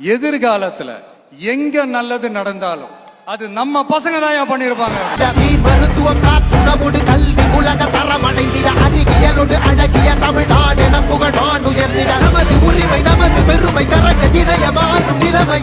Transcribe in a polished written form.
எதிர்காலத்துல எங்க நல்லது நடந்தாலும் அது நம்ம பசங்க தான் பண்ணிருப்பாங்க. மருத்துவம் காற்றுணவோடு கல்வி உலக தரம் அடைந்திட அறிவியலோடு அழகிய தமிழ்நாடு என புகழ் உயர்ந்திட நமது உரிமை நமது பெருமை கரங்க இணைய மாறும் நிலைமை